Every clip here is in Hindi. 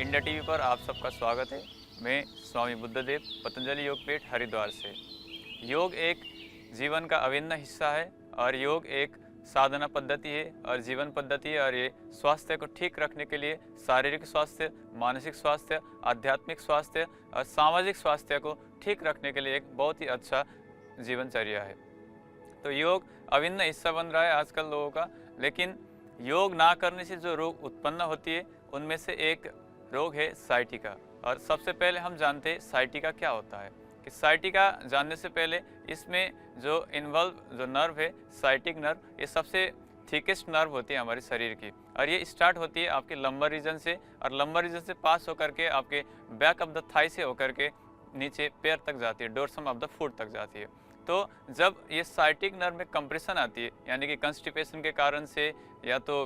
इंडिया टीवी पर आप सबका स्वागत है। मैं स्वामी बुद्धदेव पतंजलि योगपीठ हरिद्वार से। योग एक जीवन का अभिन्न हिस्सा है और योग एक साधना पद्धति है और जीवन पद्धति है और ये स्वास्थ्य को ठीक रखने के लिए शारीरिक स्वास्थ्य, मानसिक स्वास्थ्य, आध्यात्मिक स्वास्थ्य और सामाजिक स्वास्थ्य को ठीक रखने के लिए एक बहुत ही अच्छा जीवनचर्या है। तो योग अभिन्न हिस्सा बन रहा है आजकल लोगों का, लेकिन योग ना करने से जो रोग उत्पन्न होती है उनमें से एक रोग है साइटिका। और सबसे पहले हम जानते हैं साइटिका क्या होता है। कि साइटिका जानने से पहले इसमें जो जो नर्व है साइटिक नर्व, ये सबसे थिकेस्ट नर्व होती है हमारे शरीर की और ये स्टार्ट होती है आपके लंबर रीजन से और लंबर रीजन से पास होकर के आपके बैक ऑफ द थाई से होकर के नीचे पैर तक जाती है, डोर्सम ऑफ द फुट तक जाती है। तो जब ये साइटिक नर्व में कंप्रेशन आती है, यानी कि कंस्टिपेशन के कारण से या तो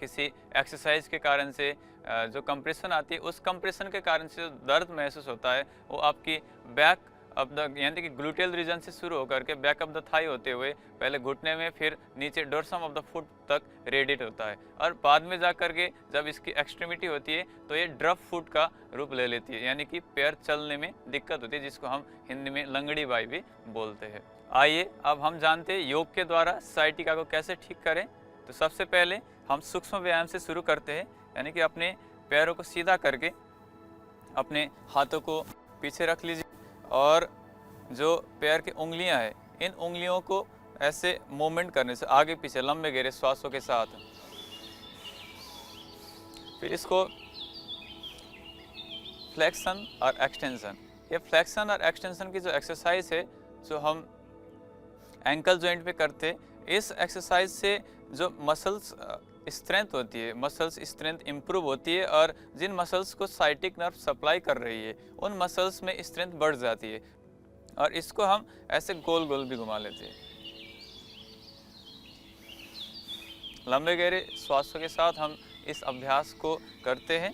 किसी एक्सरसाइज के कारण से जो कंप्रेशन आती है, उस कंप्रेशन के कारण से जो दर्द महसूस होता है वो आपकी बैक ऑफ द यानी कि ग्लूटेल रीजन से शुरू होकर के बैक ऑफ द थाई होते हुए पहले घुटने में फिर नीचे डोर्सम ऑफ द फुट तक रेडिएट होता है और बाद में जा कर के जब इसकी एक्सट्रीमिटी होती है तो ये ड्रफ फुट का रूप ले लेती है, यानी कि पैर चलने में दिक्कत होती है, जिसको हम हिंदी में लंगड़ी बाई भी बोलते हैं। आइए अब हम जानते हैं योग के द्वारा साइटिका को कैसे ठीक करें। तो सबसे पहले हम सूक्ष्म व्यायाम से शुरू करते हैं, यानी कि अपने पैरों को सीधा करके अपने हाथों को पीछे रख लीजिए और जो पैर की उंगलियां हैं इन उंगलियों को ऐसे मूवमेंट करने से आगे पीछे लंबे गहरे श्वासों के साथ फिर इसको फ्लेक्शन और एक्सटेंशन, ये फ्लेक्शन और एक्सटेंशन की जो एक्सरसाइज है जो हम एंकल जॉइंट पे करते, इस एक्सरसाइज से जो मसल्स स्ट्रेंथ होती है, मसल्स स्ट्रेंथ इंप्रूव होती है और जिन मसल्स को साइटिक नर्व सप्लाई कर रही है उन मसल्स में स्ट्रेंथ बढ़ जाती है और इसको हम ऐसे गोल गोल भी घुमा लेते हैं। लंबे गहरे श्वासों के साथ हम इस अभ्यास को करते हैं,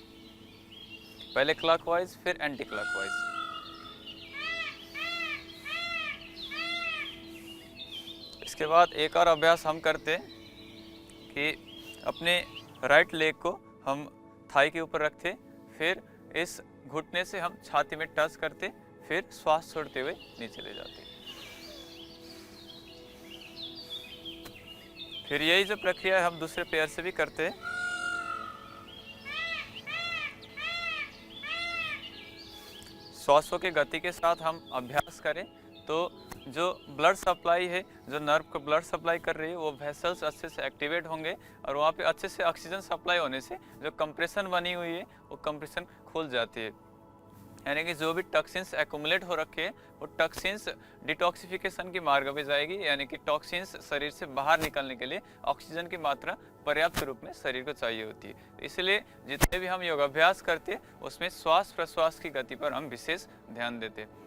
पहले क्लॉकवाइज फिर एंटी क्लॉकवाइज। इसके बाद एक और अभ्यास हम करते हैं कि अपने राइट लेग को हम थाई के ऊपर रखते, फिर इस घुटने से हम छाती में टच करते, फिर श्वास छोड़ते हुए नीचे ले जाते। फिर यही जो प्रक्रिया है हम दूसरे पैर से भी करते हैं। श्वासों की गति के साथ हम अभ्यास करें तो जो ब्लड सप्लाई है, जो नर्व को ब्लड सप्लाई कर रही है वो वेसल्स अच्छे से एक्टिवेट होंगे और वहाँ पे अच्छे से ऑक्सीजन सप्लाई होने से जो कंप्रेशन बनी हुई है वो कंप्रेशन खुल जाती है, यानी कि जो भी टॉक्सिन्स एक्युमुलेट हो रखे हैं वो टॉक्सिन्स डिटॉक्सिफिकेशन की मार्ग पे जाएगी, यानी कि टॉक्सिन्स शरीर से बाहर निकलने के लिए ऑक्सीजन की मात्रा पर्याप्त रूप में शरीर को चाहिए होती है। इसलिए जितने भी हम योगाभ्यास करते हैं उसमें श्वास प्रश्वास की गति पर हम विशेष ध्यान देते हैं।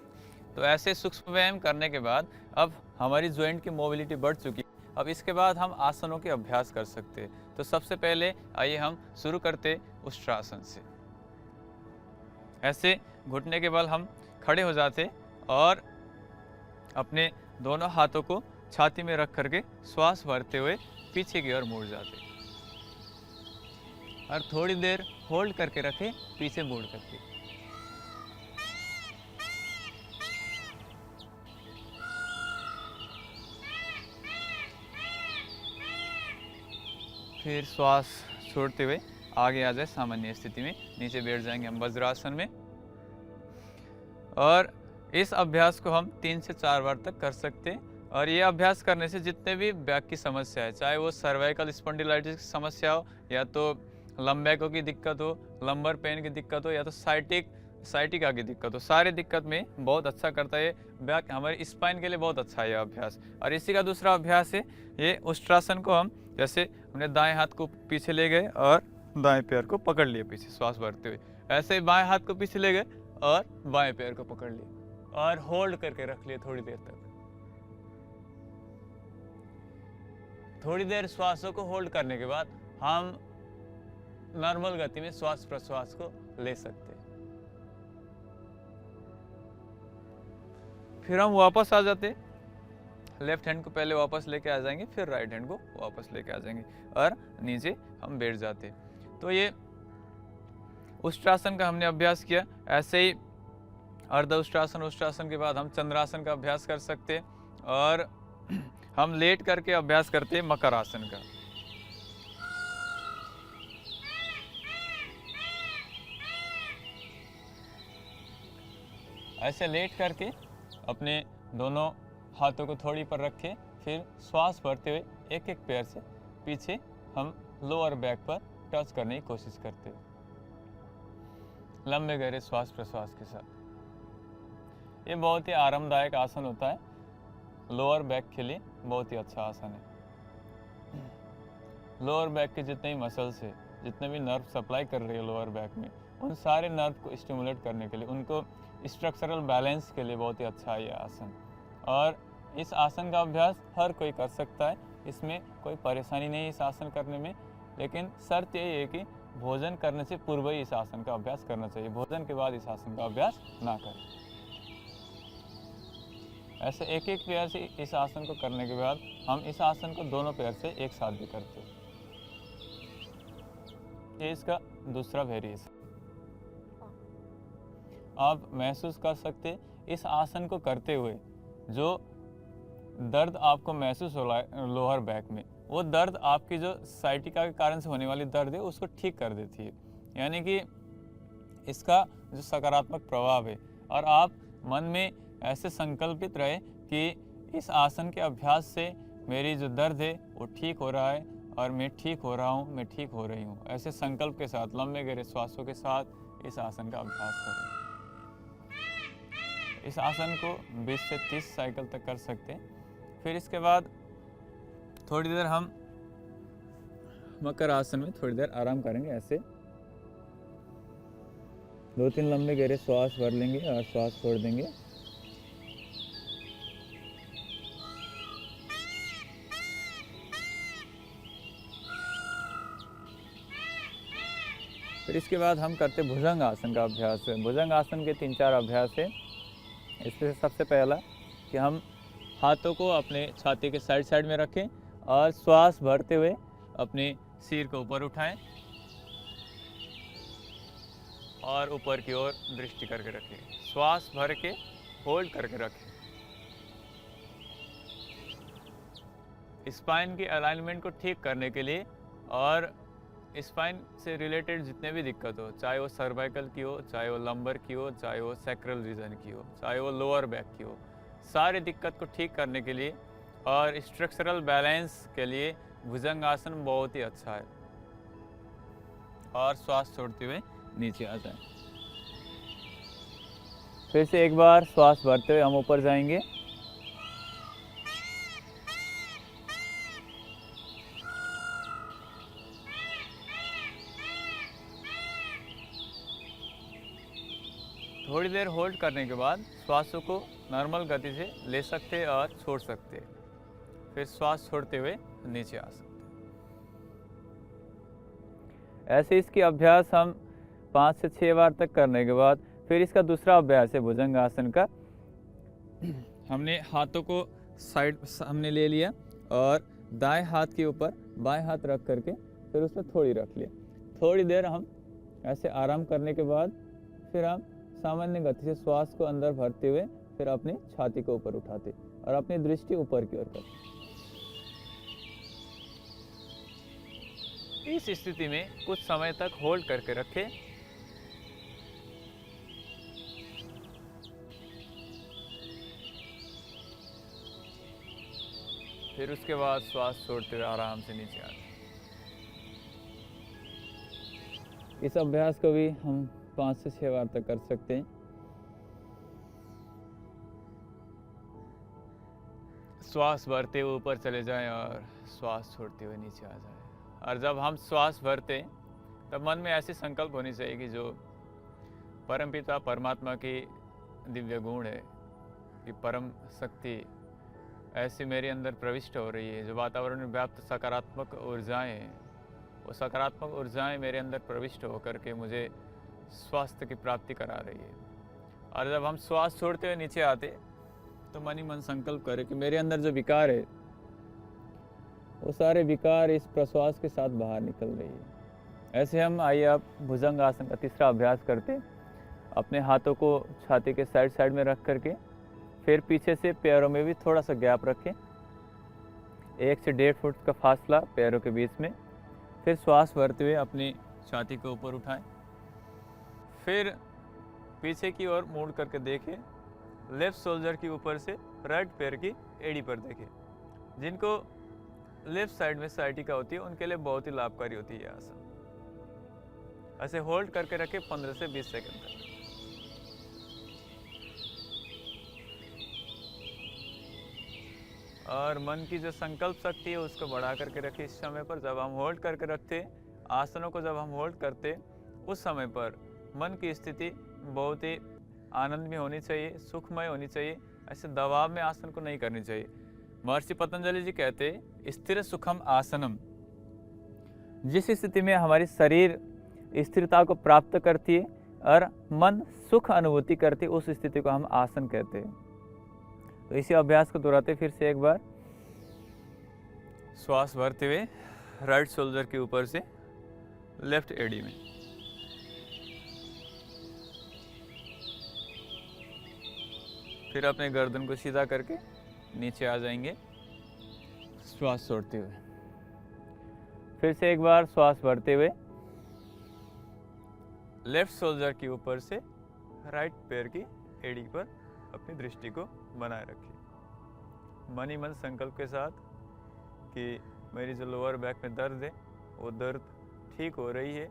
तो ऐसे सूक्ष्म व्यायाम करने के बाद अब हमारी जॉइंट की मोबिलिटी बढ़ चुकी है। अब इसके बाद हम आसनों के अभ्यास कर सकते हैं। तो सबसे पहले आइए हम शुरू करते उष्ट्रासन से। ऐसे घुटने के बल हम खड़े हो जाते और अपने दोनों हाथों को छाती में रख करके श्वास भरते हुए पीछे की ओर मुड़ जाते और थोड़ी देर होल्ड करके रखें, पीछे मुड़ करके। फिर श्वास छोड़ते हुए आगे आ जाए सामान्य स्थिति में, नीचे बैठ जाएंगे हम वज्रासन में। और इस अभ्यास को हम 3 से 4 बार तक कर सकते हैं और ये अभ्यास करने से जितने भी बैक की समस्या है, चाहे वो सर्वाइकल स्पॉन्डिलाइटिस की समस्या हो या तो लंबैकों की दिक्कत हो, लंबर पेन की दिक्कत हो या तो साइटिका की दिक्कत हो, सारी दिक्कत में बहुत अच्छा करता है। बैक हमारे स्पाइन के लिए बहुत अच्छा है यह अभ्यास। और इसी का दूसरा अभ्यास है ये उष्ट्रासन को हम जैसे हमने दाएं हाथ को पीछे ले गए और दाएं पैर को पकड़ लिए पीछे श्वास भरते हुए, ऐसे ही बाएं हाथ को पीछे ले गए और बाएं पैर को पकड़ लिए और होल्ड करके रख लिए थोड़ी देर तक। थोड़ी देर श्वासों को होल्ड करने के बाद हम नॉर्मल गति में श्वास प्रश्वास को ले सकते हैं। फिर हम वापस आ जाते, लेफ्ट हैंड को पहले वापस लेके आ जाएंगे, फिर राइट हैंड को वापस लेके आ जाएंगे और नीचे हम बैठ जाते। तो ये उष्ट्रासन का हमने अभ्यास किया। ऐसे ही अर्ध उष्ट्रासन, उष्ट्रासन के बाद हम चंद्रासन का अभ्यास कर सकते हैं और हम लेट करके अभ्यास करते हैं मकर आसन का। ऐसे लेट करके अपने दोनों हाथों को थोड़ी पर रखें, फिर श्वास भरते हुए एक एक पैर से पीछे हम लोअर बैक पर टच करने की कोशिश करते हैं, लंबे गहरे श्वास प्रश्वास के साथ। ये बहुत ही आरामदायक आसन होता है, लोअर बैक के लिए बहुत ही अच्छा आसन है। लोअर बैक के जितने भी मसल्स है, जितने भी नर्व सप्लाई कर रही है लोअर बैक में, उन सारे नर्व को स्टिमुलेट करने के लिए, उनको स्ट्रक्चरल बैलेंस के लिए बहुत ही अच्छा है ये आसन। और इस आसन का अभ्यास हर कोई कर सकता है, इसमें कोई परेशानी नहीं है इस आसन करने में, लेकिन शर्त यही है कि भोजन करने से पूर्व ही इस आसन का अभ्यास करना चाहिए, भोजन के बाद इस आसन का अभ्यास ना करें। ऐसे एक एक पैर से इस आसन को करने के बाद हम इस आसन को दोनों पैर से एक साथ भी करते हैं। ये इसका दूसरा वेरिएशन। आप महसूस कर सकते इस आसन को करते हुए जो दर्द आपको महसूस हो रहा है लोअर बैक में, वो दर्द आपकी जो साइटिका के कारण से होने वाली दर्द है उसको ठीक कर देती है। यानी कि इसका जो सकारात्मक प्रभाव है, और आप मन में ऐसे संकल्पित रहे कि इस आसन के अभ्यास से मेरी जो दर्द है वो ठीक हो रहा है और मैं ठीक हो रहा हूँ, मैं ठीक हो रही हूँ। ऐसे संकल्प के साथ लंबे गहरे श्वासों के साथ इस आसन का अभ्यास करें। इस आसन को 20 से 30 साइकिल तक कर सकते हैं। फिर इसके बाद थोड़ी देर हम मकर आसन में थोड़ी देर आराम करेंगे। ऐसे 2-3 लंबे गहरे श्वास भर लेंगे और श्वास छोड़ देंगे। फिर इसके बाद हम करते भुजंग आसन का अभ्यास है। भुजंग आसन के 3-4 अभ्यास है। इसमें सबसे पहला कि हम हाथों को अपने छाती के साइड में रखें और श्वास भरते हुए अपने सिर को ऊपर उठाएं और ऊपर की ओर दृष्टि करके रखें। श्वास भर के होल्ड करके रखें। स्पाइन की अलाइनमेंट को ठीक करने के लिए और स्पाइन से रिलेटेड जितने भी दिक्कत हो, चाहे वो सर्वाइकल की हो, चाहे वो लंबर की हो, चाहे वो सैक्रल रीजन की हो, चाहे वो लोअर बैक की हो, सारी दिक्कत को ठीक करने के लिए और स्ट्रक्चरल बैलेंस के लिए भुजंग आसन बहुत ही अच्छा है। और श्वास छोड़ते हुए नीचे आ जाएं। फिर से एक बार श्वास भरते हुए हम ऊपर जाएंगे। थोड़ी देर होल्ड करने के बाद श्वासों को नॉर्मल गति से ले सकते हैं और छोड़ सकते हैं। फिर श्वास छोड़ते हुए नीचे आ सकते हैं। ऐसे इसकी अभ्यास हम 5 से 6 बार तक करने के बाद फिर इसका दूसरा अभ्यास है भुजंग आसन का। हमने हाथों को साइड हमने ले लिया और दाएं हाथ के ऊपर बाएं हाथ रख करके फिर उस पर थोड़ी रख लिया। थोड़ी देर हम ऐसे आराम करने के बाद फिर हम सामान्य गति से श्वास को अंदर भरते हुए फिर अपनी छाती को ऊपर उठाते और अपनी दृष्टि ऊपर की ओर करते। इस स्थिति में कुछ समय तक होल्ड करके रखें। फिर उसके बाद श्वास छोड़ते हुए आराम से नीचे आते। इस अभ्यास को भी हम 5 से 6 बार तक कर सकते हैं। श्वास भरते हुए ऊपर चले जाएं और श्वास छोड़ते हुए नीचे आ जाएं। और जब हम श्वास भरते हैं तब मन में ऐसी संकल्प होनी चाहिए कि जो परमपिता परमात्मा की दिव्य गुण है, कि परम शक्ति ऐसी मेरे अंदर प्रविष्ट हो रही है, जो वातावरण में व्याप्त सकारात्मक ऊर्जाएं हैं, वो सकारात्मक ऊर्जाएं मेरे अंदर प्रविष्ट होकर के मुझे स्वास्थ्य की प्राप्ति करा रही है। और जब हम श्वास छोड़ते हुए नीचे आते तो मन ही मन संकल्प करें कि मेरे अंदर जो विकार है वो सारे विकार इस प्रश्वास के साथ बाहर निकल रही है। ऐसे हम आइए आप भुजंग आसन का तीसरा अभ्यास करते। अपने हाथों को छाती के साइड साइड में रख करके फिर पीछे से पैरों में भी थोड़ा सा गैप रखें, 1 से 1.5 फुट का फासला पैरों के बीच में। फिर श्वास भरते हुए अपनी छाती को ऊपर उठाएं, फिर पीछे की ओर मुड़ करके देखें, लेफ्ट शोल्डर की ऊपर से राइट पैर की एड़ी पर देखें। जिनको लेफ्ट साइड में साइटिका होती है उनके लिए बहुत ही लाभकारी होती है यह आसन। ऐसे होल्ड करके रखें 15 से 20 सेकंड तक। और मन की जो संकल्प शक्ति है उसको बढ़ा करके रखें। इस समय पर जब हम होल्ड करके रखते, आसनों को जब हम होल्ड करते, उस समय पर मन की स्थिति बहुत ही आनंद में होनी चाहिए, सुखमय होनी चाहिए। ऐसे दबाव में आसन को नहीं करनी चाहिए। महर्षि पतंजलि जी कहते, स्थिर सुखम आसनम। जिस स्थिति में हमारी शरीर स्थिरता को प्राप्त करती है और मन सुख अनुभूति करती है, उस स्थिति को हम आसन कहते हैं। तो इसी अभ्यास को दोहराते फिर से एक बार। श्वास भरते हुए राइट शोल्डर के ऊपर से लेफ्ट एड़ी में, फिर अपने गर्दन को सीधा करके नीचे आ जाएंगे श्वास छोड़ते हुए। फिर से एक बार श्वास भरते हुए लेफ्ट शोल्डर के ऊपर से राइट पैर की एड़ी पर अपनी दृष्टि को बनाए रखिए। मन ही मन संकल्प के साथ कि मेरी जो लोअर बैक में दर्द है वो दर्द ठीक हो रही है,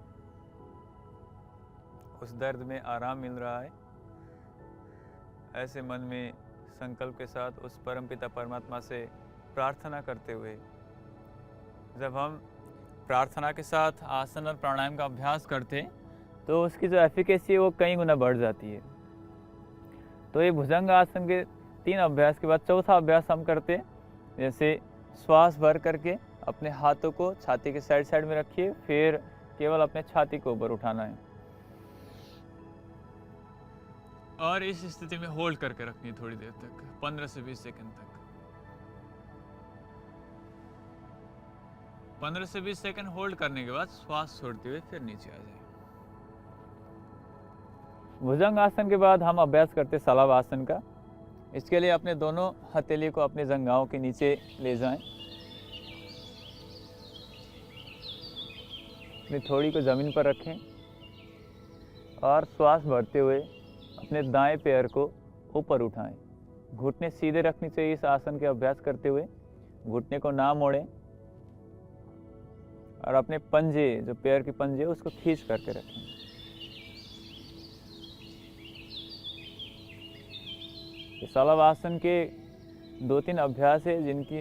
उस दर्द में आराम मिल रहा है। ऐसे मन में संकल्प के साथ उस परमपिता परमात्मा से प्रार्थना करते हुए जब हम प्रार्थना के साथ आसन और प्राणायाम का अभ्यास करते तो उसकी जो एफिकेसी है वो कई गुना बढ़ जाती है। तो ये भुजंग आसन के 3 अभ्यास के बाद चौथा अभ्यास हम करते हैं। जैसे श्वास भर करके अपने हाथों को छाती के साइड साइड में रखिए, फिर केवल अपने छाती को ऊपर उठाना है और इस स्थिति में होल्ड करके रखनी है थोड़ी देर तक, 15 से 20 सेकंड तक। 15 से 20 सेकंड होल्ड करने के बाद श्वास छोड़ते हुए फिर नीचे आ जाए। भुजंग आसन के बाद हम अभ्यास करते सलाव आसन का। इसके लिए अपने दोनों हथेली को अपने जंघाओं के नीचे ले जाएं, अपनी थोड़ी को जमीन पर रखें और श्वास भरते हुए अपने दाएं पैर को ऊपर उठाएं। घुटने सीधे रखनी चाहिए इस आसन के अभ्यास करते हुए, घुटने को ना मोड़ें और अपने पंजे, जो पैर के पंजे उसको खींच करके रखें। सलावासन के 2-3 अभ्यास है जिनकी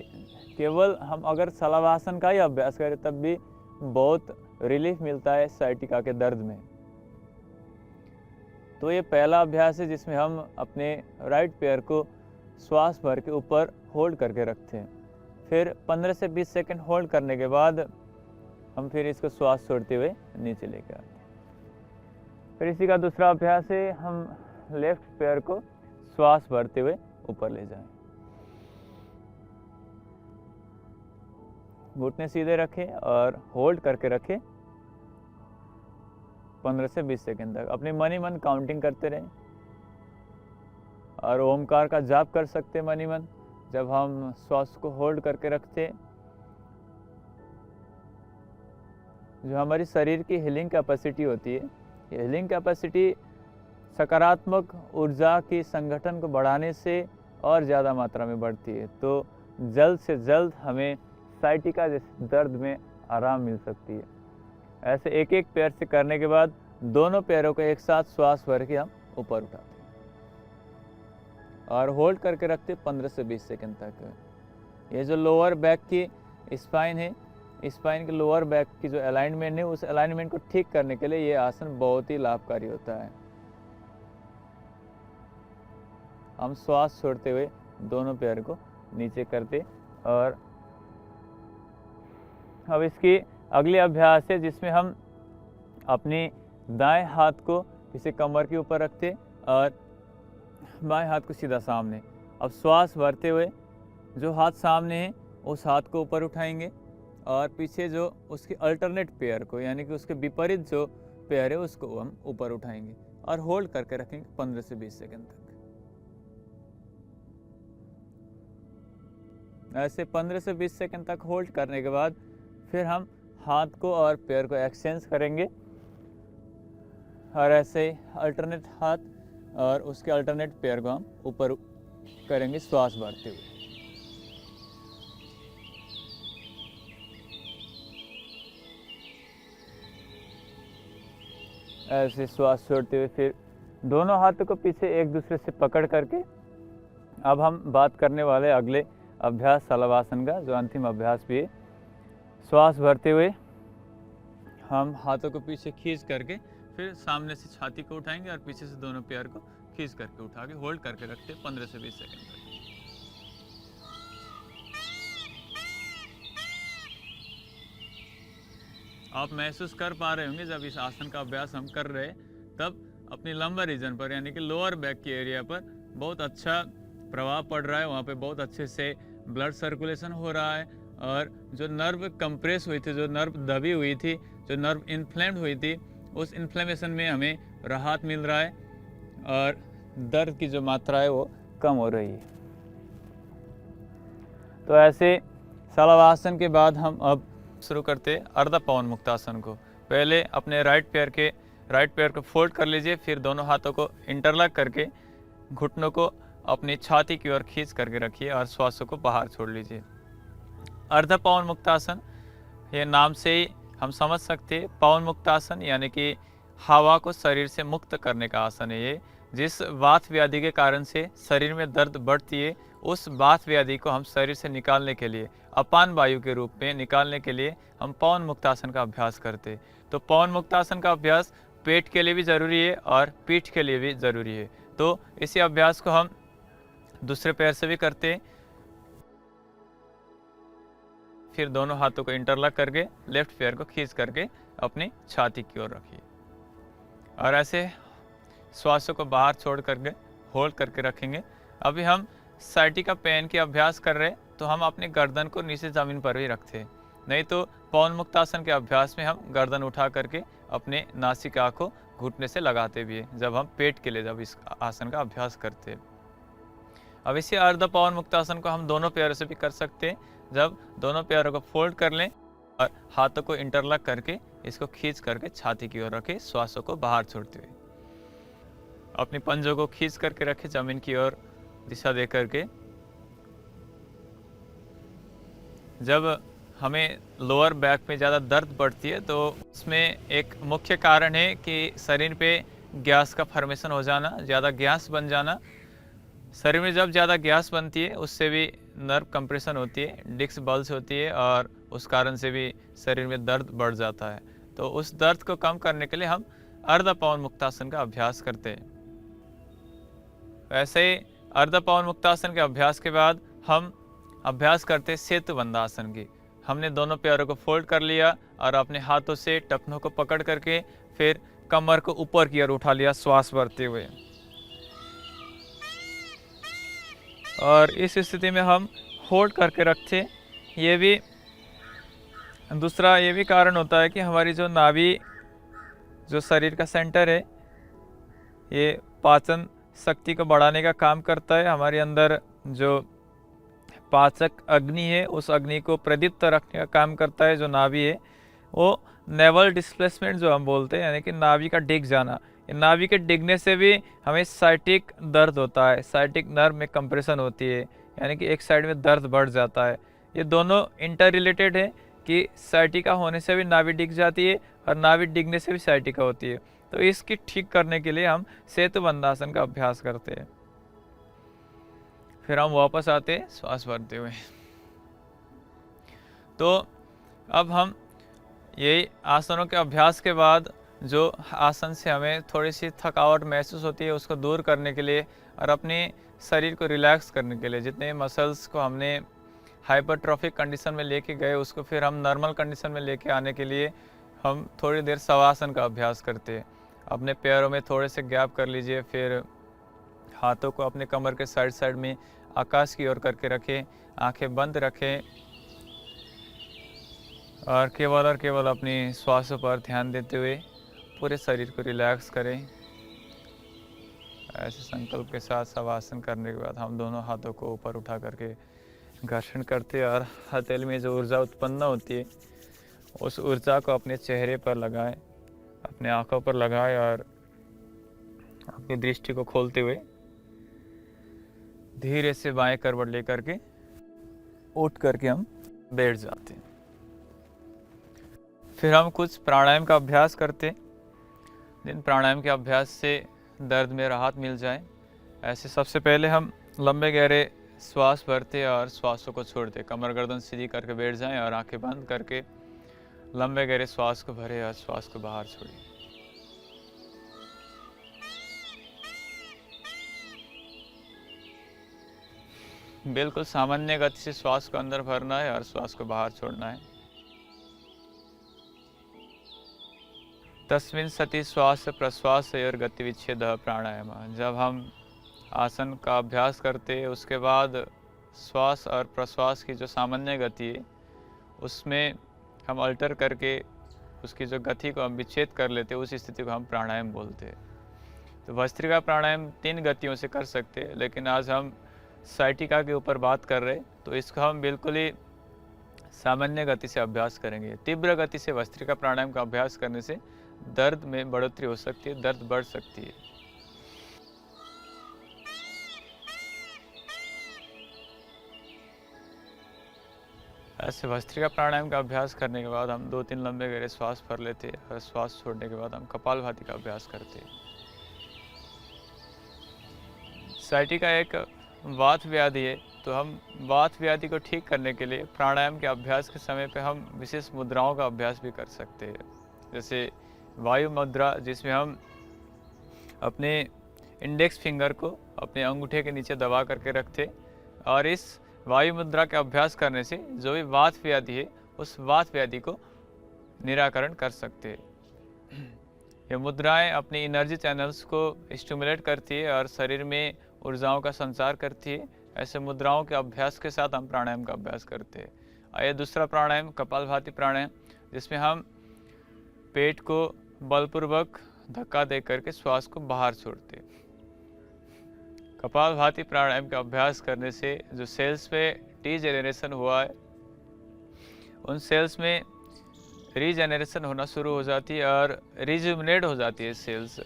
केवल हम अगर सलावासन का ही अभ्यास करें तब भी बहुत रिलीफ मिलता है साइटिका के दर्द में। तो ये पहला अभ्यास है जिसमें हम अपने राइट पैर को श्वास भर के ऊपर होल्ड करके रखते हैं, फिर 15 से 20 सेकंड होल्ड करने के बाद हम फिर इसको श्वास छोड़ते हुए नीचे लेकर आते हैं। फिर इसी का दूसरा अभ्यास है, हम लेफ्ट पैर को श्वास भरते हुए ऊपर ले जाएं। घुटने सीधे रखें और होल्ड करके रखें 15 से 20 सेकंड तक। अपने मन ही मन काउंटिंग करते रहें और ओमकार का जाप कर सकते मन ही मन जब हम श्वास को होल्ड करके रखते। जो हमारी शरीर की हीलिंग कैपेसिटी होती है, ये हीलिंग कैपेसिटी सकारात्मक ऊर्जा की संगठन को बढ़ाने से और ज़्यादा मात्रा में बढ़ती है। तो जल्द से जल्द हमें साइटिका जैसे दर्द में आराम मिल सकती है। ऐसे एक एक पैर से करने के बाद दोनों पैरों को एक साथ श्वास भर के हम ऊपर उठाते हैं और होल्ड करके रखते 15 से 20 सेकंड तक। ये जो लोअर बैक की स्पाइन है, स्पाइन के लोअर बैक की जो अलाइनमेंट है, उस अलाइनमेंट को ठीक करने के लिए ये आसन बहुत ही लाभकारी होता है। हम श्वास छोड़ते हुए दोनों पैर को नीचे करते और अब इसकी अगली अभ्यास है जिसमें हम अपनी दाएं हाथ को इसे कमर के ऊपर रखते और बाएं हाथ को सीधा सामने। अब श्वास भरते हुए जो हाथ सामने है उस हाथ को ऊपर उठाएंगे और पीछे जो उसके अल्टरनेट पेयर को यानी कि उसके विपरीत जो पेयर है उसको हम ऊपर उठाएंगे और होल्ड करके रखेंगे 15 से 20 सेकंड तक। ऐसे 15 से 20 सेकंड तक होल्ड करने के बाद फिर हम हाथ को और पैर को एक्सचेंज करेंगे और ऐसे अल्टरनेट हाथ और उसके अल्टरनेट पैर को हम ऊपर करेंगे श्वास भरते हुए। ऐसे श्वास छोड़ते हुए फिर दोनों हाथों को पीछे एक दूसरे से पकड़ करके अब हम बात करने वाले अगले अभ्यास शलभासन का, जो अंतिम अभ्यास भी है। श्वास भरते हुए हम हाथों को पीछे खींच करके फिर सामने से छाती को उठाएंगे और पीछे से दोनों पैर को खींच करके उठा के होल्ड करके रखते हैं 15 से 20 सेकंड तक। आप महसूस कर पा रहे होंगे जब इस आसन का अभ्यास हम कर रहे तब अपनी लंबर रीजन पर यानी कि लोअर बैक के एरिया पर बहुत अच्छा प्रभाव पड़ रहा है। वहाँ पे बहुत अच्छे से ब्लड सर्कुलेशन हो रहा है और जो नर्व कंप्रेस हुई थी, जो नर्व दबी हुई थी, जो नर्व इन्फ्लेम्ड हुई थी, उस इन्फ्लेमेशन में हमें राहत मिल रहा है और दर्द की जो मात्रा है वो कम हो रही है। तो ऐसे शलभासन के बाद हम अब शुरू करते हैं अर्ध पवन मुक्तासन को। पहले अपने राइट पैर को फोल्ड कर लीजिए, फिर दोनों हाथों को इंटरलॉक करके घुटनों को अपनी छाती की ओर खींच करके रखिए और श्वासों को बाहर छोड़ लीजिए। अर्ध पवन मुक्तासन, ये नाम से ही हम समझ सकते हैं। पवन मुक्तासन यानी कि हवा को शरीर से मुक्त करने का आसन है ये। जिस वात व्याधि के कारण से शरीर में दर्द बढ़ती है, उस वात व्याधि को हम शरीर से निकालने के लिए, अपान वायु के रूप में निकालने के लिए हम पवन मुक्तासन का अभ्यास करते हैं। तो पवन मुक्तासन का अभ्यास पेट के लिए भी ज़रूरी है और पीठ के लिए भी ज़रूरी है। तो इसी अभ्यास को हम दूसरे पैर से भी करते हैं। फिर दोनों हाथों को इंटरलॉक करके लेफ्ट पैर को खींच करके अपनी छाती की ओर रखिए और ऐसे श्वासों को बाहर छोड़ करके होल्ड करके रखेंगे। अभी हम साइटिका पेन के अभ्यास कर रहे हैं तो हम अपने गर्दन को नीचे ज़मीन पर ही रखते हैं, नहीं तो पवन मुक्तासन के अभ्यास में हम गर्दन उठा करके अपने नासिका को घुटने से लगाते भी हैं जब हम पेट के लिए जब इस आसन का अभ्यास करते हैं। अब इसी अर्ध पवन मुक्तासन को हम दोनों पैरों से भी कर सकते हैं। जब दोनों पैरों को फोल्ड कर लें और हाथों को इंटरलॉक करके इसको खींच करके छाती की ओर रखें, श्वासों को बाहर छोड़ते हुए अपनी पंजों को खींच करके रखें जमीन की ओर दिशा दे करके। जब हमें लोअर बैक में ज़्यादा दर्द बढ़ती है तो उसमें एक मुख्य कारण है कि शरीर पे गैस का फॉर्मेशन हो जाना, ज़्यादा गैस बन जाना। शरीर में जब ज़्यादा गैस बनती है उससे भी नर्व कंप्रेशन होती है, डिस्क बल्ज होती है और उस कारण से भी शरीर में दर्द बढ़ जाता है। तो उस दर्द को कम करने के लिए हम अर्ध पवन मुक्तासन का अभ्यास करते हैं। वैसे ही अर्ध पवन मुक्तासन के अभ्यास के बाद हम अभ्यास करते हैं सेतु बंधासन की। हमने दोनों पैरों को फोल्ड कर लिया और अपने हाथों से टखनों को पकड़ करके फिर कमर को ऊपर की ओर उठा लिया श्वास भरते हुए। और इस स्थिति में हम होल्ड करके रखते। ये भी दूसरा ये भी कारण होता है कि हमारी जो नाभि, जो शरीर का सेंटर है, ये पाचन शक्ति को बढ़ाने का काम करता है। हमारे अंदर जो पाचक अग्नि है उस अग्नि को प्रदीप्त रखने का काम करता है। जो नाभि है वो नेवल डिस्प्लेसमेंट जो हम बोलते हैं, यानी कि नाभि का डिग जाना। नाभि के डिगने से भी हमें साइटिक दर्द होता है, साइटिक नर्व में कंप्रेशन होती है, यानी कि एक साइड में दर्द बढ़ जाता है। ये दोनों इंटर रिलेटेड है कि साइटिका होने से भी नाभि डिग जाती है और नाभि डिगने से भी साइटिका होती है। तो इसकी ठीक करने के लिए हम सेतु बंधासन का अभ्यास करते हैं। फिर हम वापस आते हैं श्वास भरते हुए। तो अब हम यही आसनों के अभ्यास के बाद जो आसन से हमें थोड़ी सी थकावट महसूस होती है उसको दूर करने के लिए और अपने शरीर को रिलैक्स करने के लिए, जितने मसल्स को हमने हाइपरट्रॉफिक कंडीशन में लेके गए उसको फिर हम नॉर्मल कंडीशन में लेके आने के लिए हम थोड़ी देर शवासन का अभ्यास करते हैं। अपने पैरों में थोड़े से गैप कर लीजिए, फिर हाथों को अपने कमर के साइड में आकाश की ओर करके रखें, आंखें बंद रखें और केवल अपनी श्वासों पर ध्यान देते हुए पूरे शरीर को रिलैक्स करें। ऐसे संकल्प के साथ शवासन करने के बाद हम दोनों हाथों को ऊपर उठा करके घर्षण करते हैं और हथेली में जो ऊर्जा उत्पन्न होती है उस ऊर्जा को अपने चेहरे पर लगाएं, अपने आंखों पर लगाएं और अपनी दृष्टि को खोलते हुए धीरे से बाएं करवट लेकर के उठ करके हम बैठ जाते हैं। फिर हम कुछ प्राणायाम का अभ्यास करते हैं, जिन प्राणायाम के अभ्यास से दर्द में राहत मिल जाए। ऐसे सबसे पहले हम लंबे गहरे श्वास भरते और श्वासों को छोड़ते, कमर गर्दन सीधी करके बैठ जाएं और आंखें बंद करके लंबे गहरे श्वास को भरे और श्वास को बाहर छोड़ें। बिल्कुल सामान्य गति से श्वास को अंदर भरना है और श्वास को बाहर छोड़ना है। तस्मिन् सति श्वास प्रश्वास और गति विच्छेद प्राणायाम। जब हम आसन का अभ्यास करते हैं उसके बाद श्वास और प्रश्वास की जो सामान्य गति है उसमें हम अल्टर करके उसकी जो गति को हम विच्छेद कर लेते हैं, उस स्थिति को हम प्राणायाम बोलते हैं। तो भस्त्रिका प्राणायाम 3 गतियों से कर सकते हैं, लेकिन आज हम साइटिका के ऊपर बात कर रहे हैं तो इसका हम बिल्कुल ही सामान्य गति से अभ्यास करेंगे। तीव्र गति से भस्त्रिका प्राणायाम का अभ्यास करने से दर्द में बढ़ोतरी हो सकती है, दर्द बढ़ सकती है। ऐसे भस्त्रिका प्राणायाम का अभ्यास करने के बाद हम 2-3 लंबे गहरे श्वास भर लेते हैं और श्वास छोड़ने के बाद हम कपालभाति का अभ्यास करते हैं। साइटिका एक वात व्याधि है, तो हम वात व्याधि को ठीक करने के लिए प्राणायाम के अभ्यास के समय पे हम विशेष मुद्राओं का अभ्यास भी कर सकते हैं। जैसे वायु मुद्रा, जिसमें हम अपने इंडेक्स फिंगर को अपने अंगूठे के नीचे दबा करके रखते और इस वायु मुद्रा के अभ्यास करने से जो भी वात व्याधि है उस वात व्याधि को निराकरण कर सकते हैं। ये मुद्राएं अपनी एनर्जी चैनल्स को स्टिमुलेट करती है और शरीर में ऊर्जाओं का संचार करती है। ऐसे मुद्राओं के अभ्यास के साथ हम प्राणायाम का अभ्यास करते हैं। आइए दूसरा प्राणायाम कपालभाति प्राणायाम, जिसमें हम पेट को बलपूर्वक धक्का दे करके श्वास को बाहर छोड़ते हैं। कपालभाति प्राणायाम का अभ्यास करने से जो सेल्स में टी जनरेशन हुआ है उन सेल्स में रीजेनरेशन होना शुरू हो जाती है और रिजुमिनेट हो जाती है सेल्स।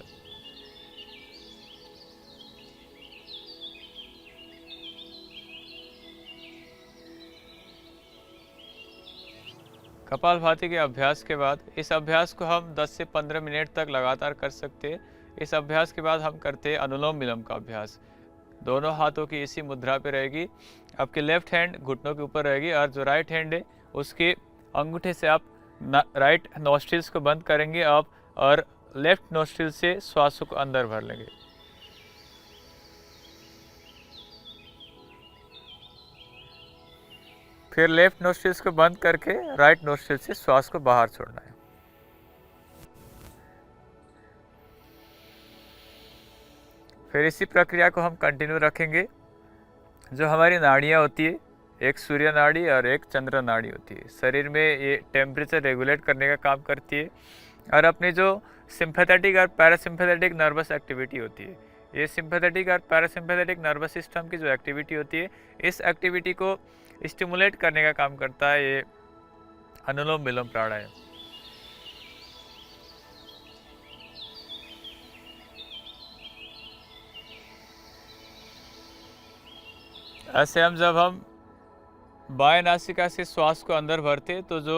कपालभाति के अभ्यास के बाद इस अभ्यास को हम 10 से 15 मिनट तक लगातार कर सकते हैं। इस अभ्यास के बाद हम करते हैं अनुलोम विलोम का अभ्यास। दोनों हाथों की इसी मुद्रा पे रहेगी, आपके लेफ्ट हैंड घुटनों के ऊपर रहेगी और जो राइट हैंड है उसके अंगूठे से आप राइट नोस्ट्रिल्स को बंद करेंगे आप और लेफ्ट नोस्ट्रिल से श्वासों को अंदर भर लेंगे। फिर लेफ्ट नोस्ट्रिल्स को बंद करके राइट नोस्ट्रिल से श्वास को बाहर छोड़ना है। फिर इसी प्रक्रिया को हम कंटिन्यू रखेंगे। जो हमारी नाड़ियाँ होती है, एक सूर्य नाड़ी और एक चंद्र नाड़ी होती है, शरीर में ये टेम्परेचर रेगुलेट करने का काम करती है और अपनी जो सिंपैथेटिक और पैरासिम्पैथेटिक नर्वस एक्टिविटी होती है, ये सिंपैथेटिक और पैरासिम्पैथेटिक नर्वस सिस्टम की जो एक्टिविटी होती है, इस एक्टिविटी को स्टिमुलेट करने का काम करता है ये अनुलोम विलोम प्राणायाम। ऐसे जब हम बाएं नासिका से श्वास को अंदर भरते तो जो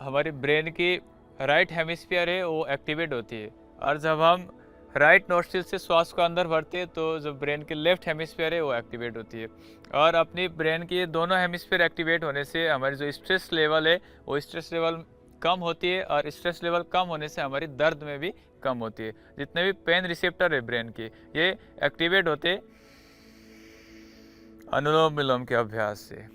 हमारी ब्रेन की राइट हेमिस्फीयर है वो एक्टिवेट होती है और जब हम राइट नोस्ट्रिल से श्वास को अंदर भरते हैं तो जो ब्रेन की लेफ्ट हेमिस्फीयर है वो एक्टिवेट होती है और अपनी ब्रेन की दोनों हेमिस्फीयर एक्टिवेट होने से हमारी जो स्ट्रेस लेवल है वो स्ट्रेस लेवल कम होती है और स्ट्रेस लेवल कम होने से हमारी दर्द में भी कम होती है। जितने भी पेन रिसेप्टर है ब्रेन की ये एक्टिवेट होते अनुलोम विलोम के अभ्यास से।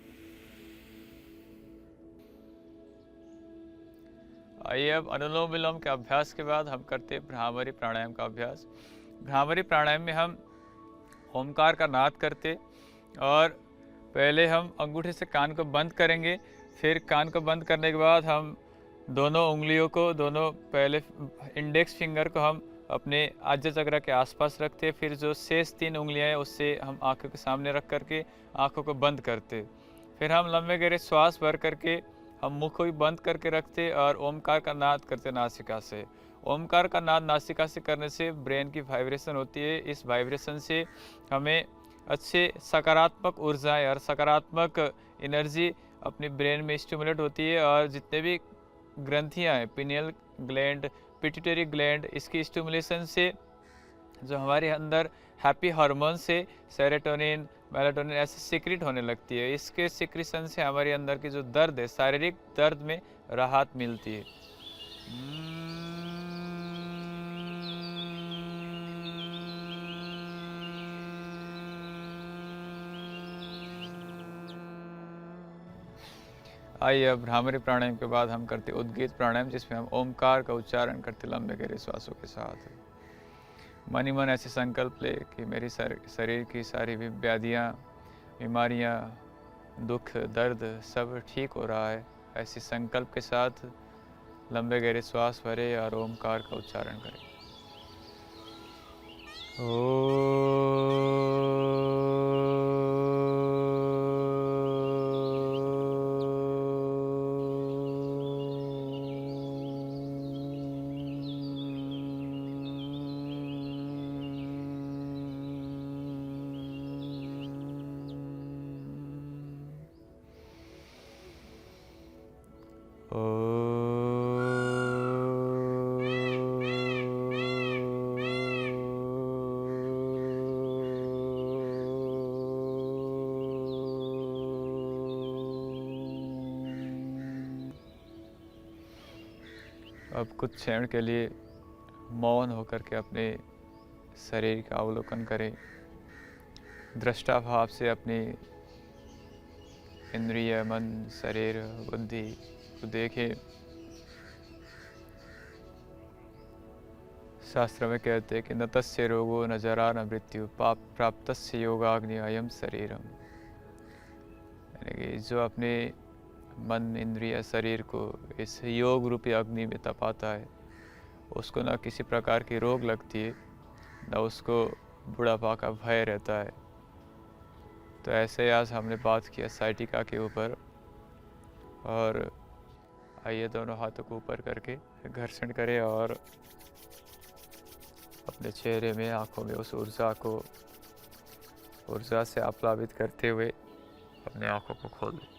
आइए अब अनुलोम विलोम के अभ्यास के बाद हम करते हैं भ्रामरी प्राणायाम का अभ्यास। भ्रामरी प्राणायाम में हम ओमकार का नाद करते और पहले हम अंगूठे से कान को बंद करेंगे, फिर कान को बंद करने के बाद हम दोनों उंगलियों को, दोनों पहले इंडेक्स फिंगर को हम अपने आज्य चक्र के आसपास रखते, फिर जो शेष 3 उंगलियां हैं उससे हम आंखों के सामने रख करके आंखों को बंद करते। फिर हम लंबे गहरे श्वास भर करके हम मुख को भी बंद करके रखते और ओमकार का नाद करते नासिका से। ओमकार का नाद नासिका से करने से ब्रेन की वाइब्रेशन होती है। इस वाइब्रेशन से हमें अच्छे सकारात्मक ऊर्जाएं और सकारात्मक एनर्जी अपनी ब्रेन में स्टिमुलेट होती है, और जितने भी ग्रंथियां हैं, पिनियल ग्लैंड, पिट्यूटरी ग्लैंड, इसकी स्टिमुलेशन से जो हमारे अंदर हैप्पी हार्मोन्स से सेरोटोनिन, मेलाटोनिन ऐसे सीक्रेट होने लगती है। इसके सीक्रेशन से हमारे अंदर की जो दर्द है, शारीरिक दर्द में राहत मिलती है। आइए अब भ्रामरी प्राणायाम के बाद हम करते उद्गीत प्राणायाम, जिसमें हम ओमकार का उच्चारण करते लंबे गहरे श्वासों के साथ। मन ही मन ऐसे संकल्प ले कि मेरी शरीर की सारी भी व्याधियाँ, बीमारियाँ, दुख, दर्द सब ठीक हो रहा है। ऐसे संकल्प के साथ लंबे गहरे श्वास भरे और ओमकार का उच्चारण करें। अब कुछ क्षण के लिए मौन होकर के अपने शरीर का अवलोकन करें। दृष्टा भाव से अपनी इंद्रिय, मन, शरीर, बुद्धि को देखें। शास्त्र में कहते हैं कि न तस्य रोगो न जरा न मृत्यु प्राप्तस्य योगाग्नि अयम शरीरम। यानी कि जो अपने मन, इंद्रिय, शरीर को इस योग रूपी अग्नि में तपाता है, उसको न किसी प्रकार की रोग लगती है, न उसको बुढ़ापा का भय रहता है। तो ऐसे आज हमने बात किया साइटिका के ऊपर। और आइए दोनों हाथों को ऊपर करके घर्षण करें और अपने चेहरे में, आँखों में उस ऊर्जा से आप्लावित करते हुए अपने आँखों को खोल दें।